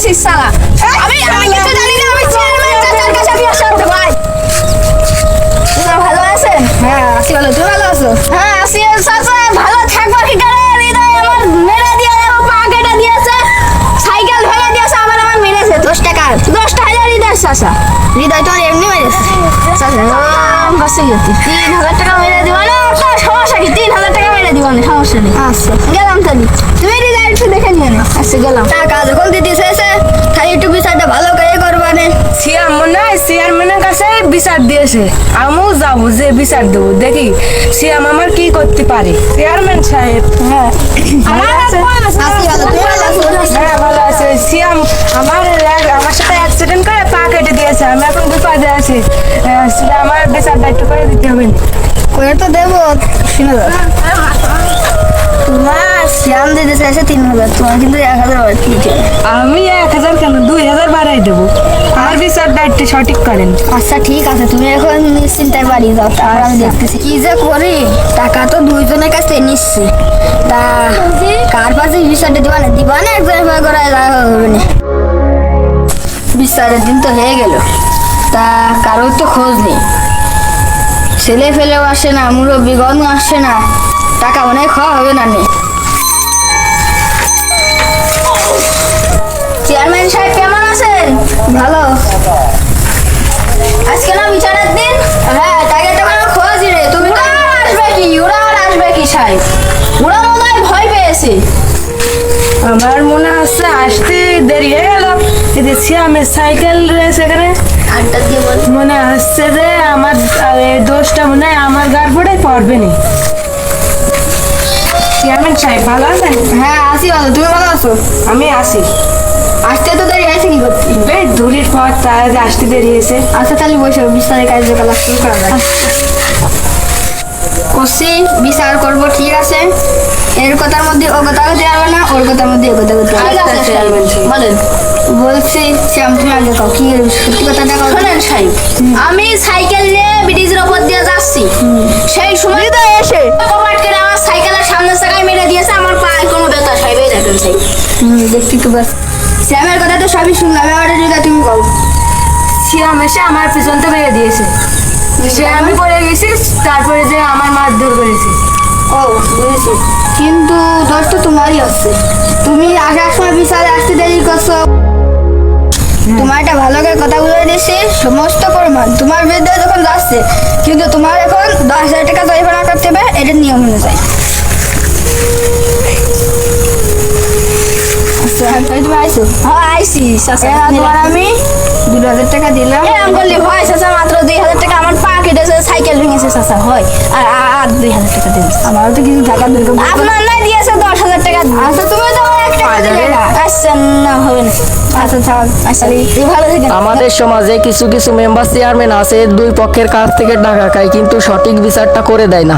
করছিস শালা? আমি কিছু জানি না, আমি চেয়ারম্যান চাচার কাছে বিয়ে শান্ত ভাই। তোমরা ভালো আছেন? হ্যাঁ আছি ভালো, তুমি ভালো আছো? হ্যাঁ আছি চাচা, ভালো থাকবো কি করে? হৃদয় আমার মেরে দিয়ে পা কেটে দিয়েছে, সাইকেল ভেঙে দিয়েছে, আমার মেরেছে 10 টাকা। 10 টাকা হৃদয় চাচা। হৃদয় তো আর এমনি মেরেছে। চাচা কষ্ট গেছি, 3000 টাকা মেরে দিব না, তো সমস্যা কি? 3000 টাকা মেরে দিব না, সমস্যা নেই। আচ্ছা গেলাম তাহলে, তুমি হৃদয় একটু দেখে নিয়ে নে। আচ্ছা গেলাম। টাকা যখন দিতে শেষে খালি একটু বিচারটা ভালো করে করবানে। চেয়ারম্যানের কাছে বিচার দিয়েছে, আমিও যাবো যে বিচার দেবো, দেখি সিয়াম আমার কি করতে পারে। চেয়ারম্যান সাহেব, হ্যাঁ আমার আছি ভালো, তুমি ভালো আছো? হ্যাঁ ভালো আছে। সিয়াম আমার সাথে অ্যাক্সিডেন্ট করে পা কেটে দিয়েছে, আমি এখন বিপদে আছি। আমার বিচারটা একটু করে দিতে হবে। করে তো দেবো, শুনে দাও। তোমার শ্যাম দিতে চাইছে 3000, তোমার কিন্তু 1000 বাড়তি দিতে হবে। আমি 1000 কেন, 2000 বাড়াই দেবো। আমার বিচারটা একটু সঠিক করেন। আচ্ছা ঠিক আছে, তুমি এখন নিশ্চিন্তায় বাড়ি যাও, আর আমি দেখতেছি কি যে করি। টাকা তো দুইজনের কাছে নিচ্ছি, তা কার পাশে বিচারটা দিবা না একজনের ভয় করা হবে না। বিচারের দিন তো হয়ে গেল, তা কারোর তো খোঁজ নেই, ছেলে ফেলেও আসে না, মুরব্বীগণ আসে না, টাকা মনে হয় খাওয়া হবে না। চেয়ারম্যান সাহেব কেমন আছেন? ভালো। আজকে না বিচারের দিন? হ্যাঁ টাকা তো কোনো খোঁজই রে, তুমি ওরা আর আসবে কি? ওরা আর আসবে কি সাহেব? ওরা মনে হয় ভয় পেয়েছে। আমার মনে হচ্ছে আসতে দেরি হয়ে গেল। সিয়ামের সাইকেল রয়েছে এখানে, আড্ডা দিয়ে বল। মনে হচ্ছে যে আমার এই দোষটা মনে হয় আমার গার্ডবোর্ডে পড়বে না। চেয়ারম্যান সাহেব ভালো আছেন? হ্যাঁ আছি ভালো, তুমি ভালো আছো? আমি আসি। আসতে তো দেরি হয়েছে কি করতে? বেশ দূরের পর তার আসতে দেরি হয়েছে। আচ্ছা তাহলে বসে বিস্তারের কার্যকলাপ শুরু করা যাক। করছি, বিচার করবো, ঠিক আছে। এর কথার মধ্যে ও কথা হতে পারবে না, ওর কথার মধ্যে ও কথা বলতে ঠিক পারবে আছে না। চেয়ারম্যান সাহেব, বলেন। বলছি শ্যাম, তুমি আগে কও কি সত্যি কথাটা কও। শোনেন সাহেব, আমি সাইকেল নিয়ে ব্রিজের ওপর দিয়ে যাচ্ছি, সেই সময় হৃদয় এসে কপাট করে আমার সাইকেলের সামনের চাকায় মেরে দিয়েছে, আমার পায়ে কোনো ব্যথা সাহেব, এই দেখেন সাহেব। দেখছি তো বাস। শ্যামের কথা তো সবই শুনলাম, এবারে যদি তুমি কও। সিয়াম এসে আমার পিছনটা মেরে দিয়েছে, সে আমি পড়ে গেছি, তারপরে যে আমার মারধর করেছে। ও বুঝেছি, কিন্তু দোষ তো তোমারই হচ্ছে, তুমি আসার সময় বিচারে আসতে দেরি করছো। তোমার একটা ভালো করে কথা বলে দিচ্ছি, সমস্ত প্রমাণ তোমার বিরুদ্ধে যখন যাচ্ছে, কিন্তু তোমার এখন 10,000 টাকা জরিমানা করতে হবে, এটা নিয়ম অনুযায়ী। আচ্ছা তুমি আইসো। হ্যাঁ আইসি চাচা। তোমার আমি 2,000 টাকা দিলাম। এরকম করলে হয় চাচা? মাত্র 2000 টাকা, আমার পা কেটেছে, সাইকেল ভেঙেছে চাচা, হয়? আর 2000 টাকা দিন। আমারও তো কিছু টাকা দরকার। আপনার নাই দিয়েছে 10,000 টাকা। আচ্ছা তুমি তো আমার 1 টাকা দিলে না। আচ্ছা না হবে না। আচ্ছা থাক, আচ্ছা তুই ভালো থাকেন। আমাদের সমাজে কিছু কিছু মেম্বার চেয়ারম্যান আছে দুই পক্ষের কাছ থেকে টাকা খায় কিন্তু সঠিক বিচারটা করে দেয় না।